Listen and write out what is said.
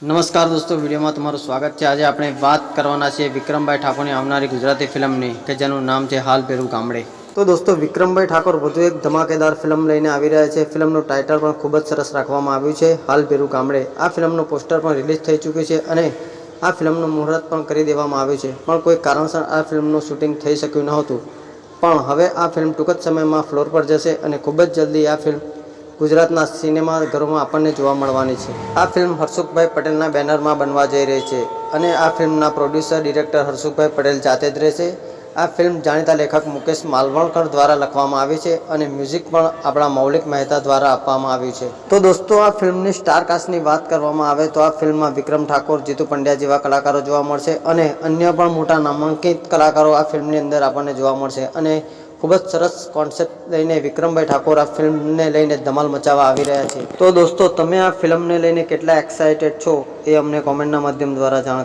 નમસ્કાર દોસ્તો, વિડીયોમાં તમારું સ્વાગત છે। આજે આપણે વાત કરવાના છીએ વિક્રમભાઈ ઠાકોરની આવનારી ગુજરાતી ફિલ્મની કે જેનું નામ છે હાલ ભેરું ગામડે। તો દોસ્તો, વિક્રમભાઈ ઠાકોર વધુ એક ધમાકેદાર ફિલ્મ લઈને આવી રહ્યા છે। ફિલ્મનું ટાઇટલ પણ ખૂબ જ સરસ રાખવામાં આવ્યું છે, હાલ ભેરું ગામડે। આ ફિલ્મનું પોસ્ટર પણ રિલીઝ થઈ ચૂક્યું છે અને આ ફિલ્મનું મુહૂર્ત પણ કરી દેવામાં આવ્યું છે, પણ કોઈ કારણસર આ ફિલ્મનું શૂટિંગ થઈ શક્યું નહોતું। પણ હવે આ ફિલ્મ ટૂંક જ સમયમાં ફ્લોર પર જશે અને ખૂબ જ જલ્દી આ ફિલ્મ ગુજરાતના સિનેમાઘરોમાં આપણને જોવા મળવાની છે। આ ફિલ્મ હરસુખભાઈ પટેલના બેનરમાં બનવા જઈ રહી છે અને આ ફિલ્મના પ્રોડ્યુસર ડિરેક્ટર હરસુખભાઈ પટેલ જાતે જ રહેશે। આ ફિલ્મ જાણીતા લેખક મુકેશ માલવણકર દ્વારા લખવામાં આવી છે અને મ્યુઝિક પણ આપણા મૌલિક મહેતા દ્વારા આપવામાં આવ્યું છે। તો દોસ્તો, આ ફિલ્મની સ્ટાર કાસ્ટની વાત કરવામાં આવે તો આ ફિલ્મમાં વિક્રમ ઠાકોર, જીતુ પંડ્યા જેવા કલાકારો જોવા મળશે અને અન્ય પણ મોટા નામાંકિત કલાકારો આ ફિલ્મની અંદર આપણને જોવા મળશે અને ખૂબ જ સરસ કોન્સેપ્ટ લઈને વિક્રમભાઈ ઠાકોર આ ફિલ્મને લઈને ધમાલ મચાવવા આવી રહ્યા છે। તો દોસ્તો, તમે આ ફિલ્મને લઈને કેટલા એક્સાઇટેડ છો એ અમને કોમેન્ટના માધ્યમ દ્વારા જાણ